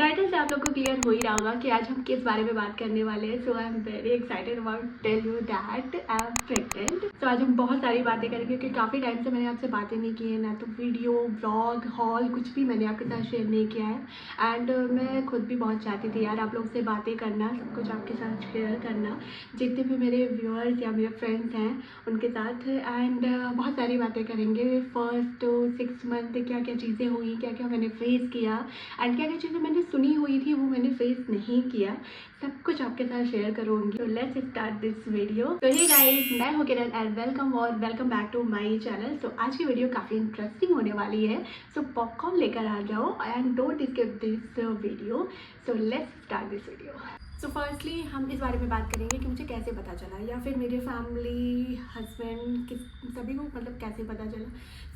Title से आप लोग को क्लियर हो ही रहा होगा कि आज हम किस बारे में बात करने वाले हैं। So I am very excited about tell you that I am pregnant. So आज हम बहुत सारी बातें करेंगे क्योंकि काफ़ी टाइम से मैंने आपसे बातें नहीं की है, ना तो वीडियो ब्लॉग हॉल कुछ भी मैंने आपके साथ शेयर नहीं किया है। एंड मैं खुद भी बहुत चाहती थी यार आप लोग से बातें करना, सब कुछ आपके साथ शेयर करना, जितने भी मेरे व्यूअर्स या मेरे फ्रेंड्स हैं उनके साथ। एंड बहुत सारी बातें करेंगे। फर्स्ट 6 मंथ क्या क्या चीज़ें हुई, क्या क्या मैंने फेस किया एंड क्या क्या चीज़ें मैंने सुनी हुई थी वो मैंने फेस नहीं किया, सब कुछ आपके साथ शेयर करूँगी। तो लेट्स स्टार्ट दिस वीडियो। तो हे गाइस, मैं हूँ Kiran and welcome back to my channel. तो आज की वीडियो काफ़ी इंटरेस्टिंग होने वाली है। सो पॉपकॉर्न लेकर आ जाओ and don't skip this video. So let's start this video. So firstly हम इस बारे में बात करेंगे कि मुझे कैसे पता चला, या फिर मेरे फैमिली हस्बैंड किस सभी को मतलब कैसे पता चला।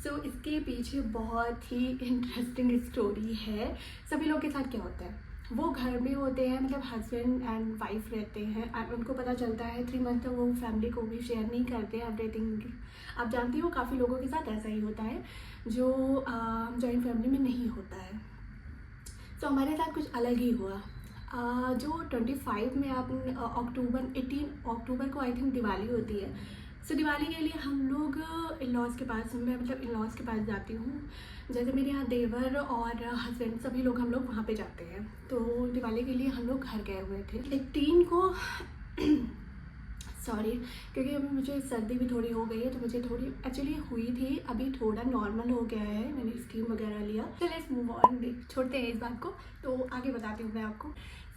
सो इसके पीछे बहुत ही इंटरेस्टिंग स्टोरी है। सभी लोग के साथ क्या होता है, वो घर में होते हैं, मतलब हस्बैंड एंड वाइफ रहते हैं एंड उनको पता चलता है 3 मंथ तक वो फैमिली को भी शेयर नहीं करते एवरीथिंग। आप जानती हो काफ़ी लोगों के साथ ऐसा ही होता है जो जॉइंट फैमिली में नहीं होता है। सो हमारे साथ कुछ अलग ही हुआ। जो 25 में आप अक्टूबर 18 अक्टूबर को आई थिंक दिवाली होती है। सो दिवाली के लिए हम लोग इन-लॉज़ के पास, मैं मतलब इन-लॉज़ के पास जाती हूँ। जैसे मेरे यहाँ देवर और हस्बैंड सभी लोग हम लोग वहाँ पे जाते हैं। तो दिवाली के लिए हम लोग घर गए हुए थे 18 को सॉरी, क्योंकि अभी मुझे सर्दी भी थोड़ी हो गई है तो मुझे थोड़ी एक्चुअली हुई थी, अभी थोड़ा नॉर्मल हो गया है, मैंने स्टीम वगैरह लिया। तो लेट्स मूव ऑन, छोड़ते हैं इस बात को, तो आगे बताती हूँ मैं आपको।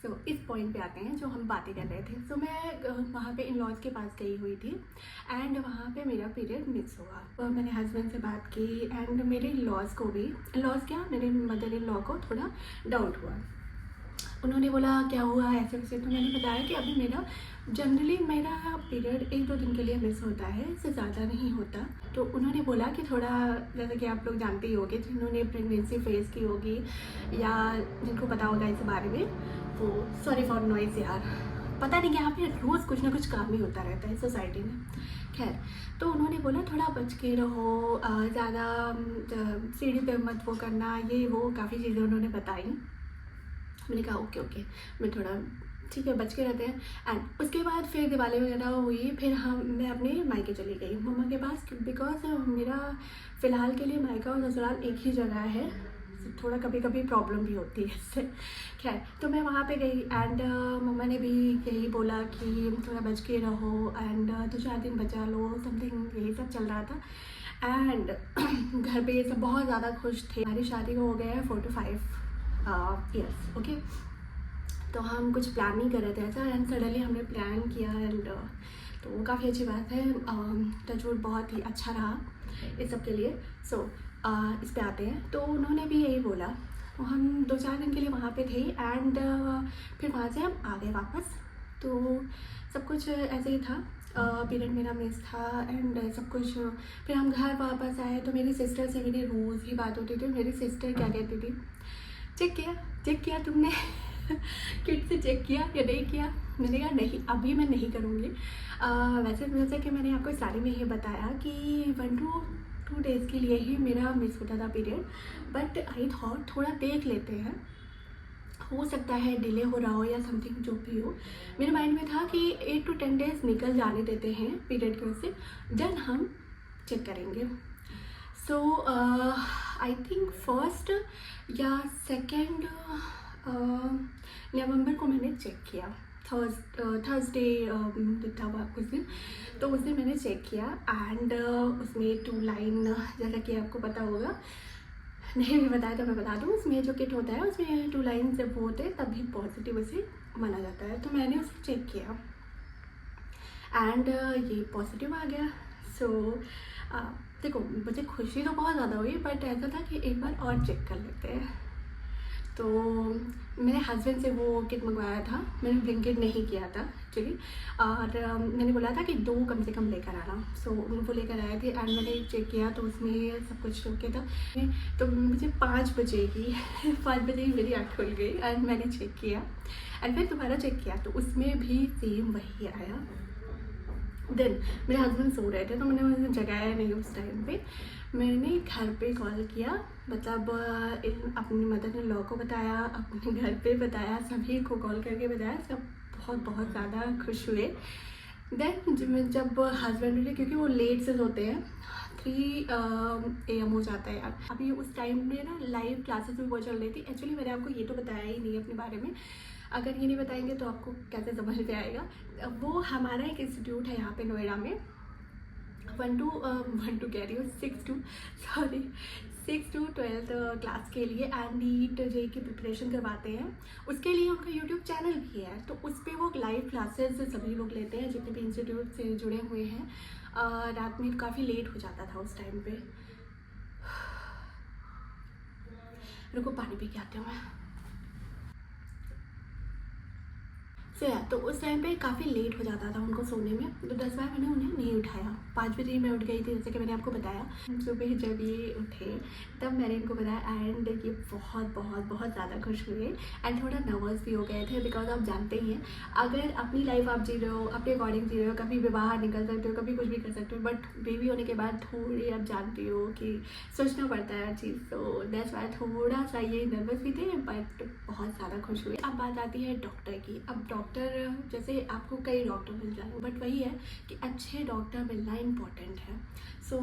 सो इस पॉइंट पे आते हैं जो हम बातें कर रहे थे। सो मैं वहाँ पे इन-लॉज़ के पास गई हुई थी एंड वहाँ पे मेरा पीरियड मिस हुआ। तो मैंने हस्बैंड से बात की एंड मेरे इन-लॉज़ को भी, इन-लॉज़ क्या, मेरे मदर इन लॉ को थोड़ा डाउट हुआ। उन्होंने बोला क्या हुआ ऐसे वैसे, तो मैंने बताया कि अभी जनरली मेरा पीरियड 1-2 दिन के लिए मिस होता है, इससे ज़्यादा नहीं होता। तो उन्होंने बोला कि थोड़ा, जैसे कि आप लोग जानते ही होंगे जिन्होंने प्रेगनेंसी फेस की होगी या जिनको पता होगा इस बारे में, तो सॉरी फॉर नॉइज़ यार, पता नहीं कि यहाँ पे रोज़ कुछ ना कुछ काम ही होता रहता है सोसाइटी में। खैर, तो उन्होंने बोला थोड़ा बच के रहो, ज़्यादा सीढ़ी पे मत वो करना, ये वो काफ़ी चीज़ें उन्होंने बताई। मैंने कहा ओके मैं थोड़ा ठीक है बच के रहते हैं। एंड उसके बाद फिर दिवाली वगैरह हुई, फिर मैं अपने मायके चली गई मम्मा के पास, बिकॉज मेरा फ़िलहाल के लिए मायका और ससुराल एक ही जगह है। थोड़ा कभी कभी प्रॉब्लम भी होती है इससे। खैर, तो मैं वहाँ पे गई एंड मम्मा ने भी यही बोला कि थोड़ा बच के रहो एंड 2-4 दिन बचा लो, समथिंग यही सब चल रहा था। एंड घर पे ये सब बहुत ज़्यादा खुश थे। हमारी शादी को हो गया है 4 to 5 ईयर्स, ओके। तो हम कुछ प्लान नहीं कर रहे थे ऐसा, एंड सडनली हमने प्लान किया एंड तो वो काफ़ी अच्छी बात है। टचवुड बहुत ही अच्छा रहा इस सब के लिए। सो इस पे आते हैं, तो उन्होंने भी यही बोला। तो हम 2-4 दिन के लिए वहाँ पे थे एंड फिर वहाँ से हम आ गए वापस। तो सब कुछ ऐसे ही था, पीरियड मेरा मिस था एंड सब कुछ। फिर हम घर वापस आए तो मेरी सिस्टर से मेरी रोज़ ही बात होती थी। मेरी सिस्टर क्या कहती थी, चेक किया तुमने किट से चेक किया या नहीं किया। मैंने कहा नहीं, अभी मैं नहीं करूँगी। वैसे जैसे कि मैंने आपको स्टार्टिंग में ये बताया कि 1 to 2 डेज़ के लिए ही मेरा मिस होता था पीरियड, बट आई थॉट थोड़ा देख लेते हैं, हो सकता है डिले हो रहा हो या समथिंग जो भी हो। मेरे माइंड में था कि 8 to 10 डेज़ निकल जाने देते हैं पीरियड की वजह से, देन हम चेक करेंगे। सो आई थिंक 1 या 2 नवंबर को मैंने चेक किया। थर्सडे था उस दिन, तो उस दिन मैंने चेक किया एंड उसमें 2 लाइन, जैसा कि आपको पता होगा, नहीं भी बताया तो मैं बता दूँ, उसमें जो किट होता है उसमें 2 लाइन जब वो होते हैं तभी पॉजिटिव उसे माना जाता है। तो मैंने उसे चेक किया एंड ये पॉजिटिव आ गया। सो देखो, मुझे खुशी तो बहुत ज़्यादा हुई, बट ऐसा था कि एक बार और चेक कर लेते हैं। तो मैंने हस्बैंड से वो किट मंगवाया था, मैंने ब्लिंकिट नहीं किया था एक्चुअली, और मैंने बोला था कि 2 कम से कम लेकर आना। सो वो लेकर आए थे एंड मैंने चेक किया तो उसमें सब कुछ ओके था। तो मुझे 5 बजे ही 5 बजे ही मेरी आँख खुल गई एंड मैंने चेक किया एंड फिर दोबारा चेक किया तो उसमें भी सेम वही आया, देन मेरे हस्बैंड सो रहे थे तो मैंने उन्हें जगाया नहीं उस टाइम पे। मैंने घर पे कॉल किया, मतलब अपनी मदर इन लॉ को बताया, अपने घर पे बताया, सभी को कॉल करके बताया। सब बहुत बहुत ज़्यादा खुश हुए। देन जब हस्बैंड उठे, क्योंकि वो लेट से सोते हैं, 3 AM हो जाता है यार। अभी उस टाइम में ना लाइव क्लासेस भी बहुत चल रही थी। एक्चुअली मैंने आपको ये तो बताया ही नहीं अपने बारे में। अगर ये नहीं बताएंगे तो आपको कैसे समझ में आएगा। वो हमारा एक इंस्टीट्यूट है यहाँ पे नोएडा में, 1 to कह रही हूँ 6 to 12th क्लास के लिए एंड नीट जे की प्रिपरेशन करवाते हैं। उसके लिए उनका यूट्यूब चैनल भी है, तो उस पर वो लाइव क्लासेस सभी लोग लेते हैं जितने भी इंस्टीट्यूट से जुड़े हुए हैं। रात में काफ़ी लेट हो जाता था उस टाइम पे। रुको पानी पी के आती हूँ मैं। तो उस टाइम पे काफ़ी लेट हो जाता था उनको सोने में, तो 10 बार मैंने उन्हें नहीं उठाया। 5 बजे मैं उठ गई थी, जैसे कि मैंने आपको बताया। सुबह जब ये उठे तब मैंने इनको बताया एंड ये बहुत बहुत बहुत ज़्यादा खुश हुए एंड थोड़ा नर्वस भी हो गए थे, बिकॉज आप जानते ही हैं अगर अपनी लाइफ आप जी रहे हो, अपने अकॉर्डिंग जी रहे हो, कभी भी बाहर निकल सकते हो, कभी कुछ भी कर सकते हो, बट बेबी होने के बाद थोड़ी आप जानती हो कि सोचना पड़ता है हर चीज़। तो दैट्स वाई थोड़ा सा ये नर्वस भी थे, बट बहुत ज़्यादा खुश हुए। अब बात आती है डॉक्टर की। अब डॉक्टर जैसे आपको कई डॉक्टर मिल जाए, बट वही है कि अच्छे डॉक्टर मिलना इम्पॉर्टेंट है। सो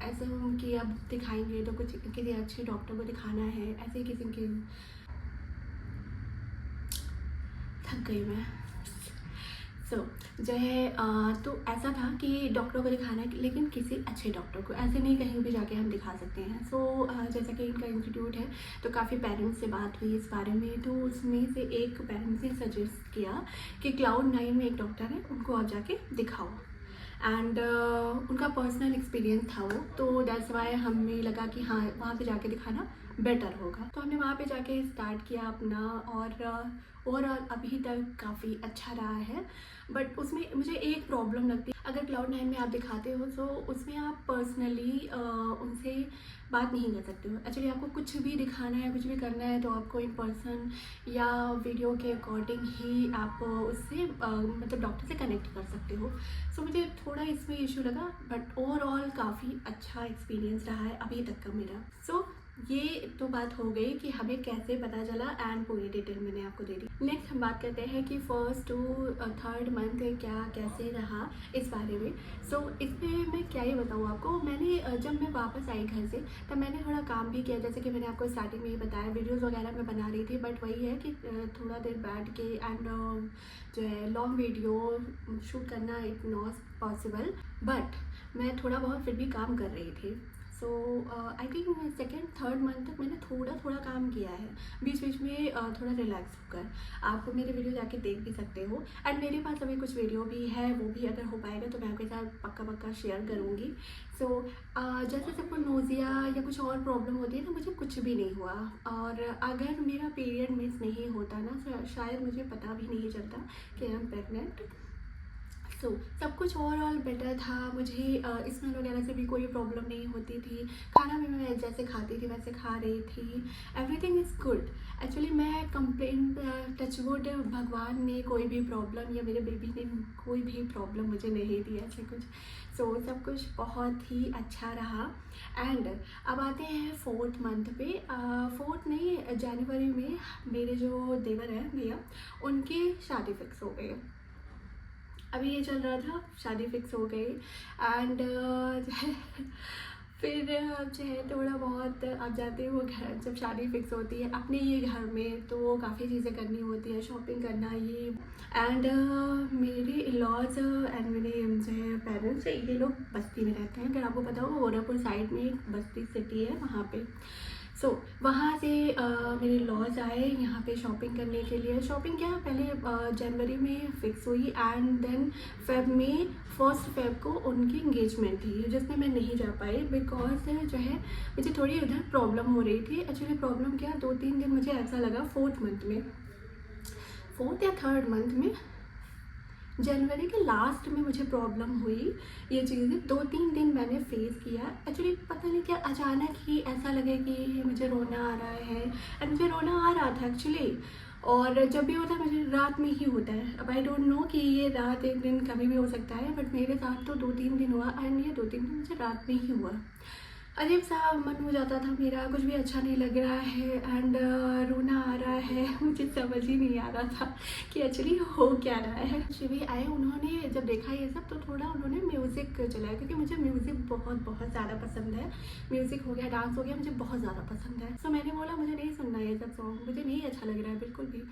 ऐसा कि अब दिखाएंगे तो कुछ किसी अच्छे डॉक्टर को दिखाना है, ऐसे किसी के थक गई मैं। जो है तो ऐसा था कि डॉक्टर को दिखाना है, लेकिन किसी अच्छे डॉक्टर को, ऐसे नहीं कहीं भी जाके हम दिखा सकते हैं। जैसा कि इनका इंस्टीट्यूट है तो काफ़ी पेरेंट्स से बात हुई इस बारे में, तो उसमें से एक पेरेंट्स ने सजेस्ट किया कि Cloud9 में एक डॉक्टर है, उनको आप जाके दिखाओ। एंड उनका पर्सनल एक्सपीरियंस था वो, तो दैट्स वाई हमें लगा कि हाँ वहाँ पे जाके दिखाना बेटर होगा। तो हमने वहाँ पे जाके स्टार्ट किया अपना, और ओवरऑल अभी तक काफ़ी अच्छा रहा है। बट उसमें मुझे एक प्रॉब्लम लगती है, अगर Cloud9 में आप दिखाते हो तो उसमें आप पर्सनली उनसे बात नहीं कर सकते हो। एक्चुअली आपको कुछ भी दिखाना है, कुछ भी करना है, तो आपको इन पर्सन या वीडियो के अकॉर्डिंग ही आप उससे मतलब डॉक्टर से कनेक्ट कर सकते हो। सो मुझे थोड़ा इसमें इशू लगा, बट ओवरऑल काफ़ी अच्छा एक्सपीरियंस रहा है अभी तक का मेरा। ये तो बात हो गई कि हमें कैसे पता चला एंड पूरी डिटेल मैंने आपको दे दी। नेक्स्ट हम बात करते हैं कि 1st to 3rd मंथ क्या कैसे रहा इस बारे में। इसमें मैं क्या ही बताऊँ आपको। मैंने जब मैं वापस आई घर से तब मैंने थोड़ा काम भी किया, जैसे कि मैंने आपको स्टार्टिंग में ही बताया, वीडियोज़ वगैरह मैं बना रही थी। बट वही है कि थोड़ा देर बैठ के एंड जो है लॉन्ग वीडियो शूट करना इट नॉट पॉसिबल, बट मैं थोड़ा बहुत फिर भी काम कर रही थी। I think 2nd 3rd month तक मैंने थोड़ा काम किया है, बीच बीच में थोड़ा रिलैक्स होकर। आप मेरे वीडियो जाके देख भी सकते हो एंड मेरे पास अभी कुछ वीडियो भी है, वो भी अगर हो पाएगा तो मैं आपके साथ पक्का शेयर करूँगी। जैसे सबको नोज़िया या कुछ और प्रॉब्लम होती है ना, मुझे कुछ भी नहीं हुआ। और अगर मेरा पीरियड मिस नहीं होता ना, शायद मुझे पता भी नहीं चलता कि आई एम प्रेगनेंट। सब कुछ ओवरऑल बेटर था। मुझे स्मेल वगैरह से भी कोई प्रॉब्लम नहीं होती थी। खाना भी मैं जैसे खाती थी वैसे खा रही थी। Everything is good. एक्चुअली मैं कंप्लेन टचवुड भगवान ने कोई भी प्रॉब्लम या मेरे बेबी ने कोई भी प्रॉब्लम मुझे नहीं दी ऐसे कुछ। सब कुछ बहुत ही अच्छा रहा। एंड अब आते हैं 4th मंथ पे। 4th नहीं, जनवरी में मेरे जो देवर हैं भैया, उनकी शादी फिक्स हो गई। अभी ये चल रहा था, शादी फिक्स हो गई एंड फिर जो है थोड़ा बहुत आप जाते हो घर, जब शादी फिक्स होती है अपने ये घर में तो काफ़ी चीज़ें करनी होती है, शॉपिंग करना ये। एंड मेरे इन-लॉज एंड मेरे जो है पेरेंट्स, ये लोग बस्ती में रहते हैं। अगर आपको पता हो, गोरखपुर साइड में एक बस्ती सिटी है वहाँ पे। वहाँ से मेरे लॉज आए यहाँ पे शॉपिंग करने के लिए। शॉपिंग क्या, पहले जनवरी में फ़िक्स हुई एंड देन फेब में 1st फेब को उनकी इंगेजमेंट थी, जिसमें मैं नहीं जा पाई बिकॉज जो है मुझे थोड़ी उधर प्रॉब्लम हो रही थी। एक्चुअली प्रॉब्लम क्या, 2-3 दिन मुझे ऐसा लगा 4th मंथ में, 4th या 3rd मंथ में, जनवरी के लास्ट में मुझे प्रॉब्लम हुई। ये चीज़ें 2-3 दिन मैंने फेस किया। एक्चुअली पता नहीं क्या अचानक ही ऐसा लगे कि मुझे रोना आ रहा है, एंड मुझे रोना आ रहा था एक्चुअली। और जब भी होता है मुझे रात में ही होता है। अब आई डोंट नो कि ये रात एक दिन कभी भी हो सकता है, बट मेरे साथ तो 2-3 दिन हुआ एंड ये 2-3 दिन मुझे रात में ही हुआ। अजीब सा मन हो जाता था मेरा, कुछ भी अच्छा नहीं लग रहा है एंड रोना आ रहा है। मुझे समझ ही नहीं आ रहा था कि एक्चुअली हो क्या रहा है। शिवी आए, उन्होंने जब देखा ये सब तो थोड़ा उन्होंने म्यूज़िक चलाया, क्योंकि मुझे म्यूज़िक बहुत बहुत ज़्यादा पसंद है। म्यूज़िक हो गया, डांस हो गया, मुझे बहुत ज़्यादा पसंद है। सो मैंने बोला मुझे नहीं सुनना ये सब सॉन्ग, मुझे नहीं अच्छा लग रहा है बिल्कुल भी।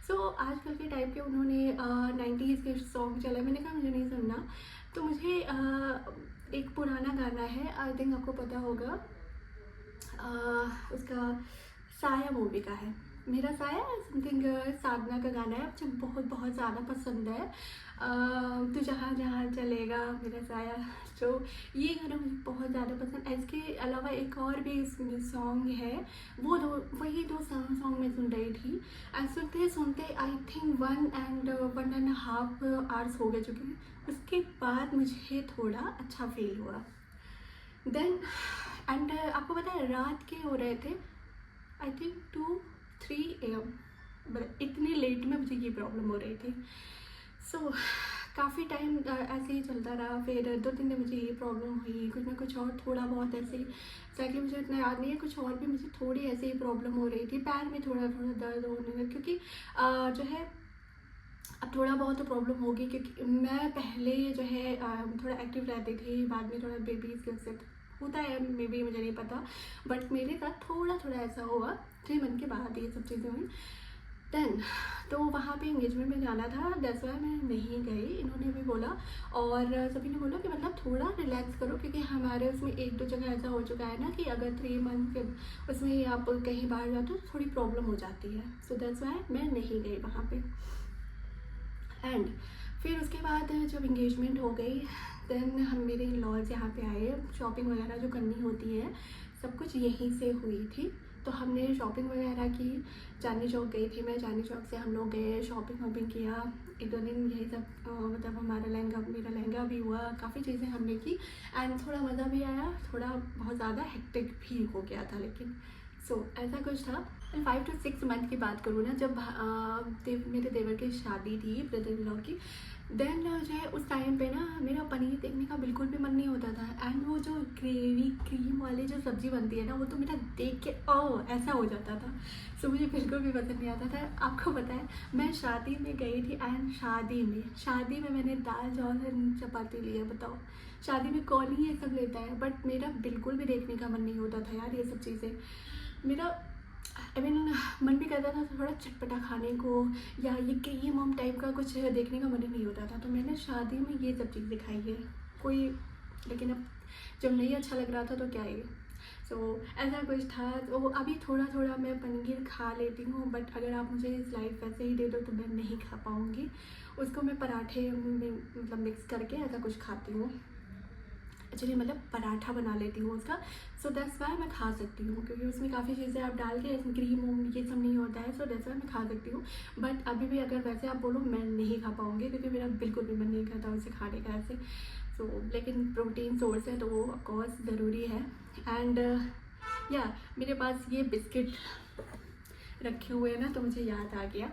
सो आजकल के टाइप के उन्होंने 90s के सॉन्ग चलाए, मैंने कहा मुझे नहीं सुनना। तो मुझे एक पुराना गाना है, आई थिंक आपको पता होगा, उसका साया मूवी का है, मेरा साया समथिंग, साधना का गाना है, मुझे बहुत बहुत ज़्यादा पसंद है। तू जहाँ जहाँ चलेगा मेरा साया, तो ये गाना मुझे बहुत ज़्यादा पसंद है। इसके अलावा एक और भी इसमें सॉन्ग है, वही दो सॉन्ग मैं सुन रही थी एंड सुनते सुनते आई थिंक 1.5 आवर्स हो गए चुके हैं। उसके बाद मुझे थोड़ा अच्छा फील हुआ देन एंड आपको पता है रात के हो रहे थे आई थिंक 2-3 AM, बट इतने लेट में मुझे ये प्रॉब्लम हो रही थी। सो काफ़ी टाइम ऐसे ही चलता रहा। फिर 2-3 दिन मुझे ये प्रॉब्लम हुई, कुछ ना कुछ और थोड़ा बहुत ऐसे ही, एक्जैक्टली मुझे इतना याद नहीं है, कुछ और भी मुझे थोड़ी ऐसे ही प्रॉब्लम हो रही थी, पैर में थोड़ा थोड़ा दर्द होने लगा, क्योंकि जो है अब थोड़ा बहुत तो प्रॉब्लम होगी, क्योंकि मैं पहले जो है थोड़ा एक्टिव रहती थी, बाद में थोड़ा बेबीज के उससे होता है, मे बी मुझे नहीं पता, बट मेरे साथ थोड़ा थोड़ा ऐसा हुआ 3 मंथ के बाद ये सब चीज़ें हुई। देन तो वहाँ पे इंगेजमेंट में जाना था, दैट्स व्हाई मैं नहीं गई। इन्होंने भी बोला और सभी ने बोला कि मतलब थोड़ा रिलैक्स करो, क्योंकि हमारे उसमें 1-2 जगह ऐसा हो चुका है ना कि अगर 3 मंथ के उसमें आप कहीं बाहर जाओ तो थोड़ी प्रॉब्लम हो जाती है। सो दैट्स व्हाई मैं नहीं गई वहाँ पे। एंड फिर उसके बाद जब इंगेजमेंट हो गई देन हम मेरे इन लॉज यहाँ पे आए, शॉपिंग वगैरह जो करनी होती है सब कुछ यहीं से हुई थी। तो हमने शॉपिंग वगैरह की, चांदनी चौक गई थी मैं, चांदनी चौक से हम लोग गए, शॉपिंग वॉपिंग किया, 1-2 दिन यही सब मतलब हमारा मेरा लहंगा भी हुआ, काफ़ी चीज़ें हमने की एंड थोड़ा मज़ा भी आया, थोड़ा बहुत ज़्यादा हेक्टिक भी हो गया था लेकिन। सो ऐसा कुछ था। 5 to 6 मंथ की बात करूँ ना, जब मेरे देवर की शादी थी, ब्रदर इन लॉ की, देन जो है उस टाइम पे ना मेरा पनीर देखने का बिल्कुल भी मन नहीं होता था एंड वो जो ग्रेवी क्रीम वाली जो सब्ज़ी बनती है ना, वो तो मेरा देख के ऐसा हो जाता था। सो मुझे बिल्कुल भी पसंद नहीं आता था। आपको पता है मैं शादी में गई थी एंड शादी में मैंने दाल चावल एंड चपाती लिया, बताओ शादी में कौन ही ये सब लेता है, बट मेरा बिल्कुल भी देखने का मन नहीं होता था यार ये सब चीज़ें। मेरा मन भी करता था थोड़ा चटपटा खाने को, या ये क्रीम होम टाइप का कुछ देखने का मन ही नहीं होता था। तो मैंने शादी में ये सब चीज़ दिखाई है कोई, लेकिन अब जब नहीं अच्छा लग रहा था तो क्या है। सो ऐसा कुछ था। तो अभी थोड़ा थोड़ा मैं पनीर खा लेती हूँ, बट अगर आप मुझे इस लाइफ वैसे ही दे दो तो मैं नहीं खा पाऊँगी उसको। मैं पराठे में मतलब मिक्स करके ऐसा कुछ खाती हूँ, एक्चुअली मतलब पराठा बना लेती हूँ उसका। सो दैट्स वाई मैं खा सकती हूँ, क्योंकि उसमें काफ़ी चीज़ें आप डाल के, इसमें क्रीम ये सब नहीं होता है। सो दैट्स वाई मैं खा सकती हूँ। बट अभी भी अगर वैसे आप बोलो मैं नहीं खा पाऊँगी, क्योंकि मेरा बिल्कुल भी मन नहीं करता उसे खाने का ऐसे। सो लेकिन प्रोटीन सोर्स है तो वो ऑफकोर्स ज़रूरी है। एंड या मेरे पास ये बिस्किट रखे हुए हैं ना, तो मुझे याद आ गया,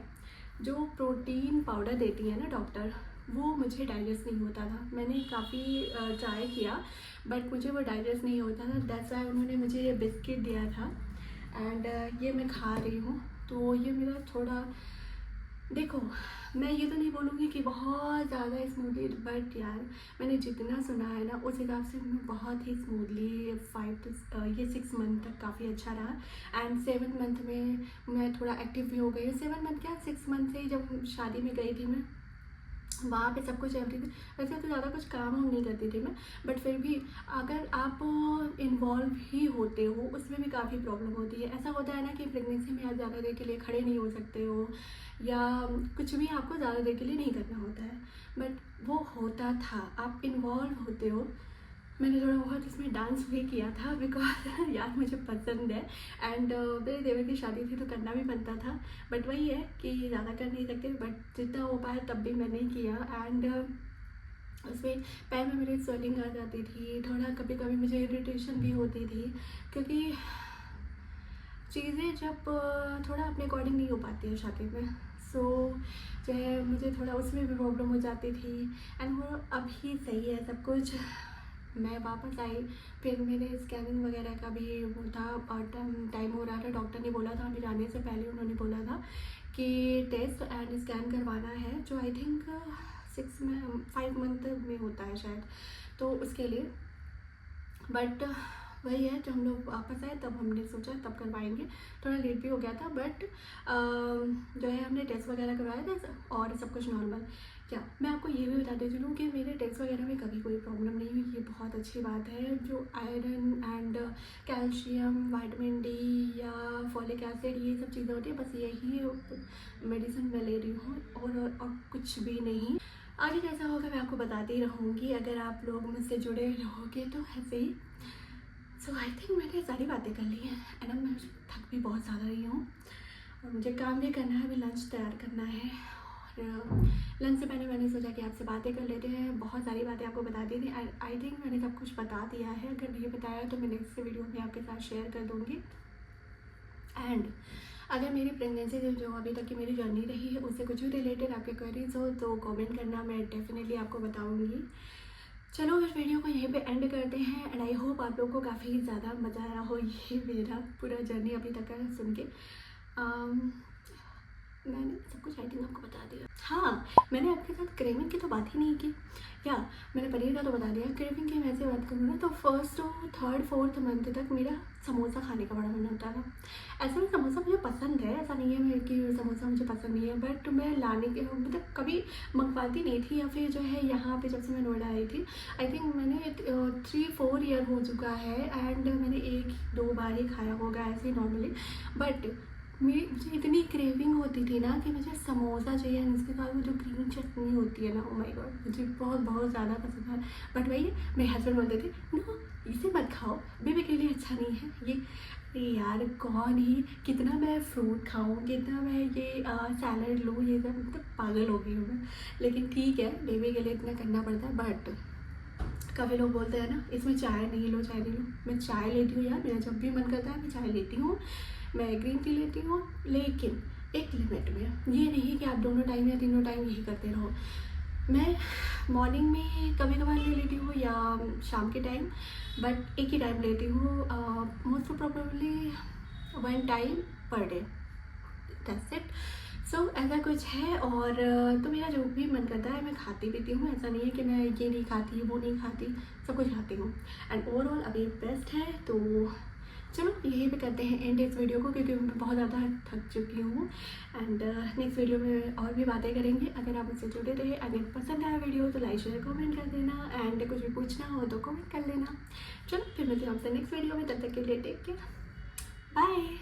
जो प्रोटीन पाउडर देती है ना डॉक्टर, वो मुझे डाइजेस्ट नहीं होता था। मैंने काफ़ी ट्राई किया बट मुझे वो डाइजेस्ट नहीं होता था। दैट्स वाई उन्होंने मुझे ये बिस्किट दिया था एंड ये मैं खा रही हूँ। तो ये मेरा थोड़ा, देखो मैं ये तो नहीं बोलूँगी कि बहुत ज़्यादा स्मूथली, बट यार मैंने जितना सुना है ना उस हिसाब से मैं बहुत ही स्मूथली 6 मंथ तक काफ़ी अच्छा रहा। एंड 7 मंथ में मैं थोड़ा एक्टिव भी हो गई। 7 मंथ क्या 6 मंथ से ही जब शादी में गई थी मैं, वहाँ पे सब कुछ एवरीथिंग, वैसे तो ज़्यादा कुछ काम हम नहीं करती थी मैं, बट फिर भी अगर आप इन्वॉल्व ही होते हो उसमें भी काफ़ी प्रॉब्लम होती है। ऐसा होता है ना कि प्रेगनेंसी में आप ज़्यादा देर के लिए खड़े नहीं हो सकते हो, या कुछ भी आपको ज़्यादा देर के लिए नहीं करना होता है, बट वो होता था, आप इन्वॉल्व होते हो। मैंने थोड़ा बहुत इसमें डांस भी किया था बिकॉज यार मुझे पसंद है एंड मेरे देवर की शादी थी तो करना भी बनता था। बट वही है कि ज़्यादा कर नहीं सकते, बट जितना हो पाया तब भी मैंने किया। एंड उसमें पैर में मेरी स्वेलिंग आ जाती थी, थोड़ा कभी कभी मुझे इरिटेशन भी होती थी, क्योंकि चीज़ें जब थोड़ा अपने अकॉर्डिंग नहीं हो पाती है शादी में, सो जो है मुझे थोड़ा उसमें भी प्रॉब्लम हो जाती थी। एंड वो अभी सही है सब कुछ। मैं वापस आई, फिर मेरे स्कैनिंग वगैरह का भी वो था, टाइम हो रहा था। डॉक्टर ने बोला था, हमें जाने से पहले उन्होंने बोला था कि टेस्ट एंड स्कैन करवाना है, जो आई थिंक 5 मंथ में होता है शायद, तो उसके लिए। बट वही है, जब हम लोग वापस आए तब हमने सोचा तब करवाएंगे। थोड़ा लेट भी हो गया था, बट जो है हमने टेस्ट वगैरह करवाया था और सब कुछ नॉर्मल। क्या मैं आपको ये भी बताते चलूँ कि मेरे टेस्ट वगैरह में कभी कोई प्रॉब्लम नहीं हुई, ये बहुत अच्छी बात है। जो iron and calcium, vitamin D या फॉलिक एसिड, ये सब चीज़ें होती है, बस यही मेडिसिन मैं ले रही हूँ और कुछ भी नहीं। आगे कैसा होगा मैं आपको बताती ही रहूँगी, अगर आप लोग मुझसे जुड़े रहोगे तो ऐसे ही। सो आई थिंक मैंने सारी बातें कर ली हैं एंड अब मैं थक भी बहुत ज़्यादा रही हूँ और मुझे काम भी करना है, अभी लंच तैयार करना है। और लंच से पहले मैंने सोचा कि आपसे बातें कर लेते हैं। बहुत सारी बातें आपको बता दी थी, आई थिंक मैंने सब कुछ बता दिया है। अगर नहीं बताया तो मैं नेक्स्ट वीडियो में आपके साथ शेयर कर दूँगी। एंड अगर मेरी प्रेगनेंसी से जो अभी तक की मेरी जर्नी रही है उससे कुछ भी रिलेटेड आपके क्वेरीज हो तो कमेंट करना, मैं डेफिनेटली आपको बताऊंगी। चलो इस वीडियो को यहीं पे एंड करते हैं एंड आई होप आप लोगों को काफ़ी ज़्यादा मज़ा आया हो ये मेरा पूरा जर्नी अभी तक का सुन के। मैंने सब कुछ आई थिंक आपको बता दिया। हाँ, मैंने आपके साथ क्रेविंग की तो बात ही नहीं की। या मैंने पनीर का तो बता दिया। क्रेविंग की वैसे बात करूँ ना तो 1st to 3rd 4th month तक मेरा समोसा खाने का बड़ा मन होता था। ऐसे में समोसा मुझे पसंद है, ऐसा नहीं है कि समोसा मुझे पसंद नहीं है, बट मैं लाने के मतलब कभी मंगवाती नहीं थी। या फिर जो है यहाँ पे जब से मैं नोएडा आई थी, आई थिंक मैंने 3-4 ईयर हो चुका है एंड मैंने 1-2 बार ही खाया होगा ऐसे ही नॉर्मली। बट मुझे इतनी क्रेविंग होती थी ना कि मुझे समोसा चाहिए, उसके साथ वो जो ग्रीन चटनी होती है ना, ओ माय गॉड, मुझे बहुत बहुत ज़्यादा पसंद है। बट वही मेरे हस्बैंड बोलते थे नो इसे मत खाओ, बेबी के लिए अच्छा नहीं है ये। अरे यार कौन ही कितना मैं फ्रूट खाऊँ, कितना मैं ये सैलड लूँ, ये सब मतलब पागल हो गई हूँ मैं। लेकिन ठीक है, बेबी के लिए इतना करना पड़ता है। बट काफ़ी लोग बोलते हैं ना इसमें चाय नहीं लो, चाय नहीं लो। मैं चाय लेती हूँ यार, मेरा जब भी मन करता है मैं चाय लेती हूँ, मैं ग्रीन टी लेती हूँ, लेकिन एक लिमिट में। ये नहीं कि आप दोनों टाइम या तीनों टाइम यही करते रहो। मैं मॉर्निंग में कभी कभार ले लेती हूँ या शाम के टाइम, बट एक ही टाइम लेती हूँ, most probably 1 time per day, that's it. So ऐसा कुछ है। और तो मेरा जो भी मन करता है मैं खाती पीती हूँ, ऐसा नहीं है कि मैं ये नहीं खाती वो नहीं खाती, सब कुछ खाती हूँ। एंड ओवरऑल अभी बेस्ट है। तो चलो यहीं पे करते हैं एंड इस वीडियो को, क्योंकि मैं बहुत ज़्यादा थक चुकी हूँ। एंड नेक्स्ट वीडियो में और भी बातें करेंगे। अगर आप मुझसे जुड़े रहे, अगर पसंद आया वीडियो तो लाइक शेयर कमेंट कर देना एंड कुछ भी पूछना हो तो कमेंट कर लेना। चलो फिर मिलते हैं आपसे नेक्स्ट वीडियो में, तब तक के लिए टेक केयर, बाय।